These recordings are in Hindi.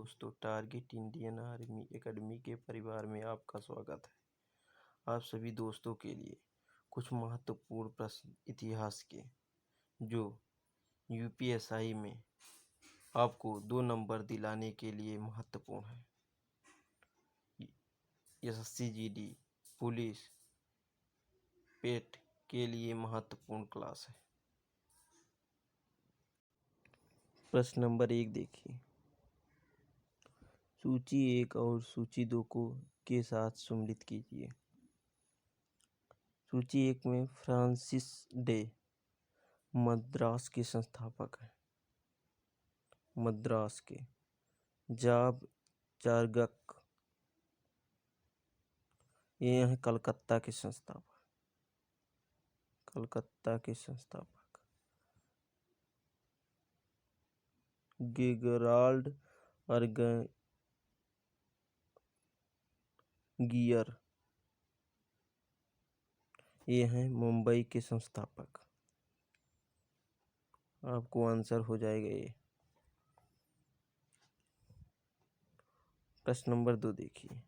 दोस्तों, टारगेट इंडियन आर्मी एकेडमी के परिवार में आपका स्वागत है। आप सभी दोस्तों के लिए कुछ महत्वपूर्ण प्रश्न इतिहास के, जो यूपीएसआई में आपको 2 नंबर दिलाने के लिए महत्वपूर्ण है। एसएससी जीडी, पुलिस, पेट के लिए महत्वपूर्ण क्लास है। प्रश्न नंबर 1 देखिए। सूची 1 और सूची 2 को के साथ सम्मिलित कीजिए। सूची 1 में फ्रांसिस डे मद्रास के संस्थापक हैं। मद्रास के जॉब चार्गक, ये हैं कलकत्ता के संस्थापक। कलकत्ता के संस्थापक गेराल्ड गियर, ये हैं मुंबई के संस्थापक। आपको आंसर हो जाएगा ये। प्रश्न नंबर 2 देखिए।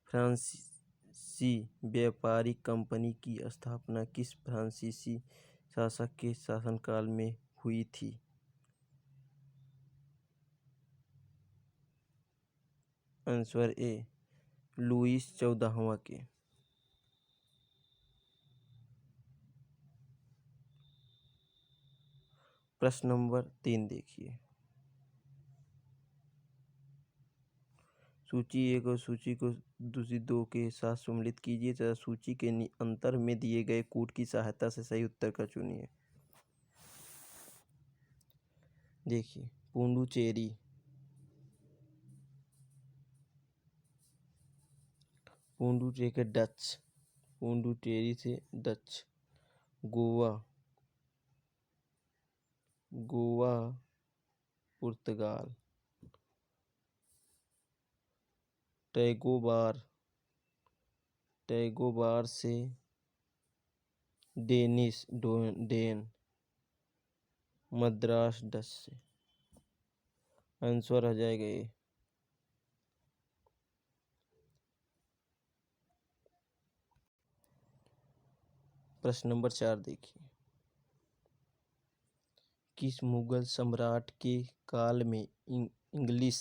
फ्रांसीसी व्यापारिक कंपनी की स्थापना किस फ्रांसीसी शासक के शासनकाल में हुई थी? आंसर ए, लुईस 14वां के। प्रश्न नंबर 3 देखिए। सूची 1 और सूची को दूसरी 2 के साथ सम्मिलित कीजिए तथा सूची के अंतर में दिए गए कोड की सहायता से सही उत्तर का चुनिए। देखिए, पुडुचेरी, पुडुचेरी के डच, पुडुचेरी से डच। गोवा, गोवा पुर्तगाल। टैगोबार, टैगोबार से डेनिश, डेन। मद्रास डच से। आंसर आ जाएगा ये। प्रश्न नंबर 4 देखिए। किस मुगल सम्राट के काल में इंग्लिश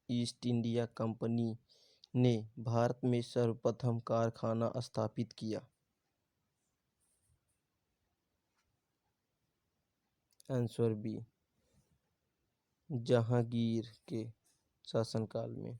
ईस्ट इंडिया कंपनी ने भारत में सर्वप्रथम कारखाना स्थापित किया? आंसर बी, जहांगीर के शासनकाल में।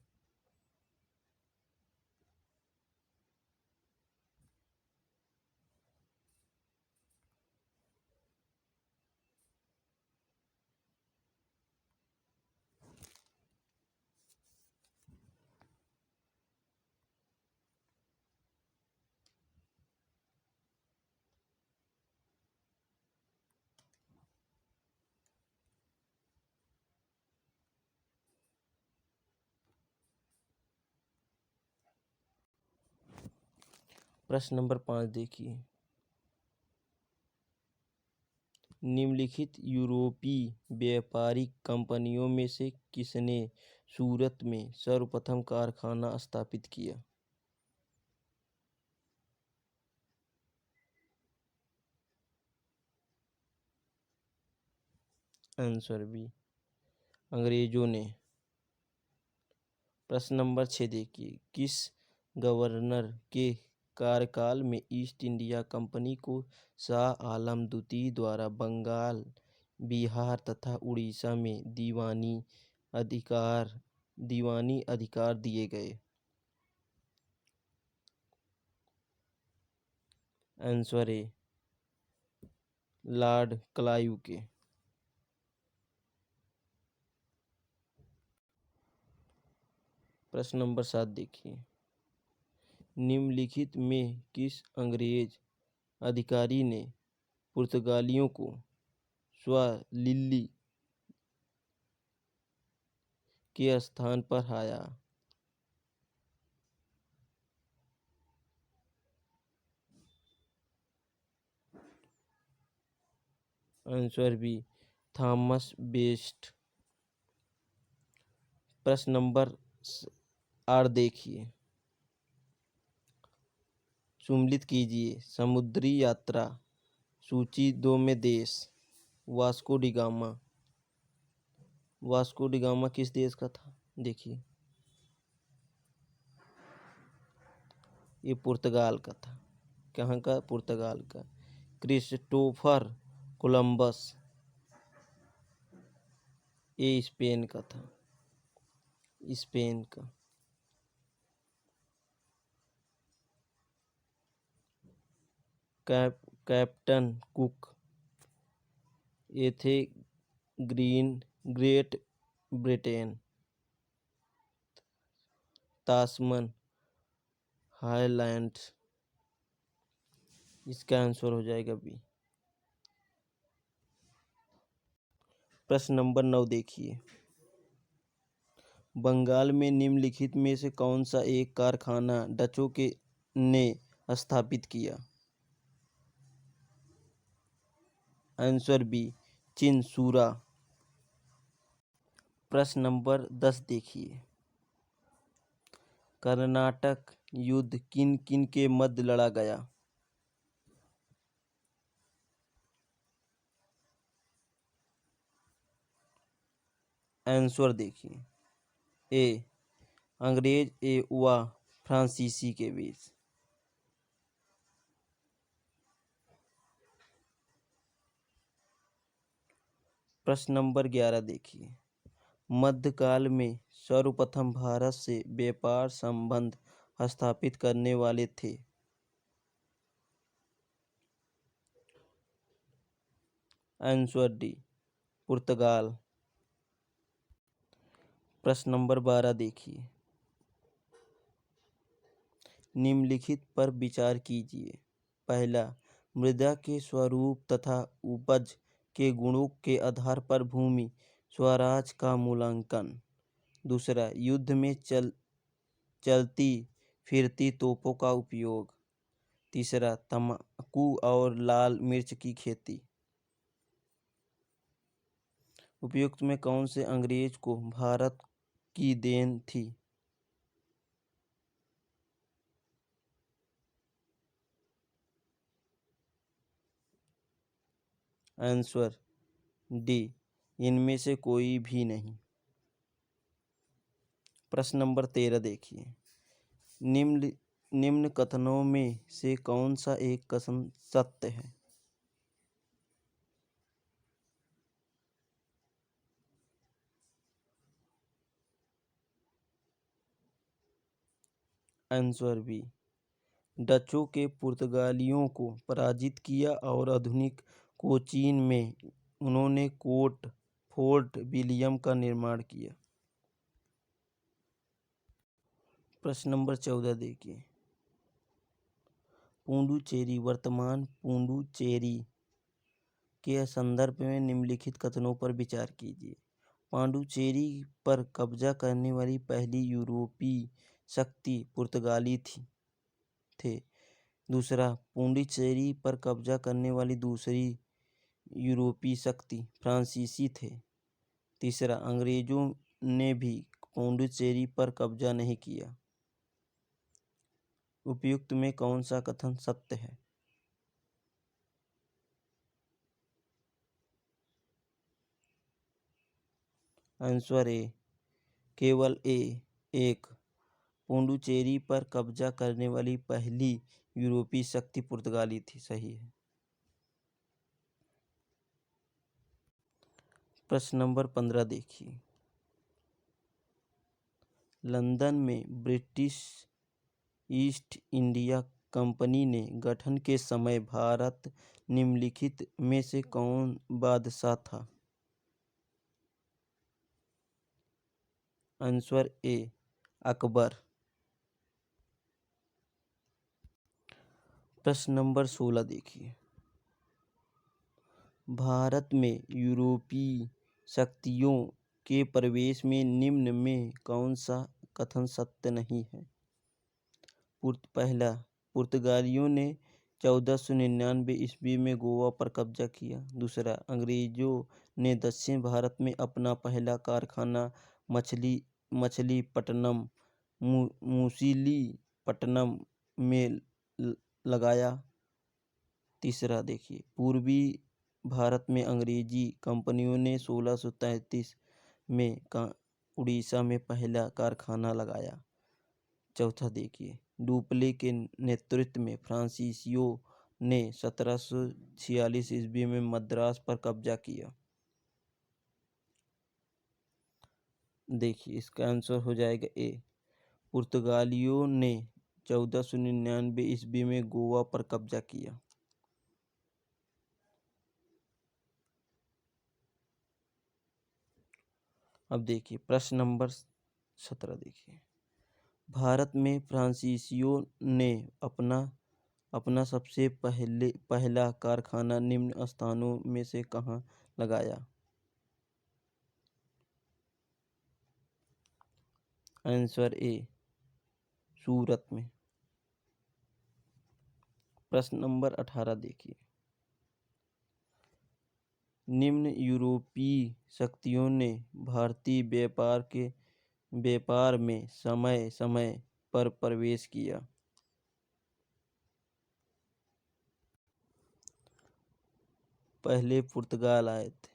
प्रश्न नंबर 5 देखिए। निम्नलिखित यूरोपीय व्यापारिक कंपनियों में से किसने सूरत में सर्वप्रथम कारखाना स्थापित किया? आंसर बी, अंग्रेजों ने। प्रश्न नंबर 6 देखिए। किस गवर्नर के कार्यकाल में ईस्ट इंडिया कंपनी को शाह आलम द्वितीय द्वारा बंगाल, बिहार तथा उड़ीसा में दीवानी अधिकार दिए गए? आंसर ए, लॉर्ड क्लाइव के। प्रश्न नंबर 7 देखिए। निम्नलिखित में किस अंग्रेज अधिकारी ने पुर्तगालियों को स्वालिली के स्थान पर हराया? Answer B, Thomas Best. प्रश्न नंबर 8 देखिए। सम्मिलित कीजिए समुद्री यात्रा सूची 2 में देश। Vasco D gamma. Vasco D gamma किस देश का था? देखिए, ये पुर्तगाल का था। कहाँ का? पुर्तगाल का। क्रिस्टोफर कोलंबस, ये स्पेन का था। स्पेन का। कैप्टन कुक, ये थे ग्रेट ब्रिटेन। तास्मन हाईलैंड्स, इसका आंसर हो जाएगा बी। प्रश्न नंबर 9 देखिए। बंगाल में निम्नलिखित में से कौन सा एक कारखाना डचों के ने स्थापित किया? Answer B, Chinsurah. प्रश्न नंबर 10 देखिए। कर्नाटक युद्ध किन किन के मध्य लड़ा गया? आंसर देखिए, ए अंग्रेज व फ्रांसीसी के बीच। प्रश्न नंबर 11 देखिए। मध्यकाल में सर्वप्रथम भारत से व्यापार संबंध स्थापित करने वाले थे? आंसर डी, पुर्तगाल। प्रश्न नंबर 12 देखिए। निम्नलिखित पर विचार कीजिए। पहला, मृदा के स्वरूप तथा उपज के गुणों के आधार पर भूमि स्वराज का मूल्यांकन। दूसरा, युद्ध में चलती फिरती तोपों का उपयोग। तीसरा, तंबाकू और लाल मिर्च की खेती। उपयुक्त में कौन से अंग्रेज को भारत की देन थी? आंसर डी, इनमें से कोई भी नहीं। प्रश्न नंबर 13 देखिए। निम्न कथनों में से कौन सा एक कथन सत्य है? आंसर बी, डचों के पुर्तगालियों को पराजित किया और आधुनिक कोचीन में उन्होंने फोर्ट विलियम का निर्माण किया। प्रश्न नंबर 14 देखिए। पुडुचेरी वर्तमान पुडुचेरी के संदर्भ में निम्नलिखित कथनों पर विचार कीजिए। पुडुचेरी पर कब्जा करने वाली पहली यूरोपीय शक्ति पुर्तगाली थे। दूसरा, पुडुचेरी पर कब्जा करने वाली दूसरी यूरोपीय शक्ति फ्रांसीसी थे। तीसरा, अंग्रेजों ने भी पुडुचेरी पर कब्जा नहीं किया। उपयुक्त में कौन सा कथन सत्य है? आंसर ए, केवल एक पुडुचेरी पर कब्जा करने वाली पहली यूरोपीय शक्ति पुर्तगाली थी। सही है। प्रश्न नंबर 15 देखिए। लंदन में ब्रिटिश ईस्ट इंडिया कंपनी ने गठन के समय भारत निम्नलिखित में से कौन बादशाह था? Answer A, Akbar. प्रश्न नंबर 16 देखिए। भारत में यूरोपीय शक्तियों के प्रवेश में निम्न में कौन सा कथन सत्य नहीं है? पहला, पुर्तगालियों ने 1499 ईस्वी में गोवा पर कब्जा किया। दूसरा, अंग्रेजों ने दक्षिण भारत में अपना पहला कारखाना मछलीपट्टनम, मूसलीपट्टनम में लगाया। तीसरा देखिए, पूर्वी भारत में अंग्रेजी कंपनियों ने 1633 में उड़ीसा में पहला कारखाना लगाया। चौथा देखिए, डुप्ले के नेतृत्व में फ्रांसीसियों ने 1746 ईस्वी में मद्रास पर कब्जा किया। देखिए इसका आंसर हो जाएगा ए। पुर्तगालियों ने 1499 ईस्वी में गोवा पर कब्जा किया। अब देखिए प्रश्न नंबर 17 देखिए, भारत में फ्रांसीसियों ने अपना सबसे पहला कारखाना निम्न स्थानों में से कहाँ लगाया? आंसर ए, सूरत में। प्रश्न नंबर 18 देखिए, निम्न यूरोपीय शक्तियों ने भारतीय व्यापार में समय समय पर प्रवेश किया। पहले पुर्तगाल आए थे,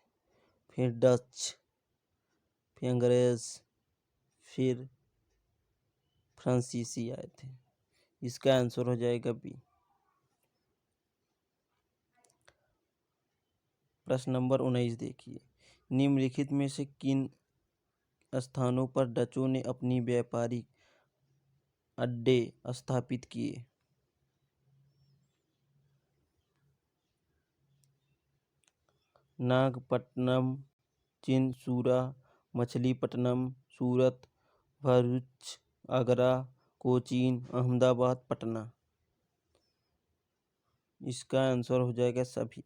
फिर डच, फिर अंग्रेज, फिर फ्रांसीसी आए थे। इसका आंसर हो जाएगा बी। प्रश्न नंबर 19 देखिए, निम्नलिखित में से किन स्थानों पर डचों ने अपनी व्यापारिक अड्डे स्थापित किए? नागपट्टनम, चिनसूरा, मछलीपट्टनम, सूरत, भरूच, आगरा, कोचीन, अहमदाबाद, पटना। इसका आंसर हो जाएगा सभी।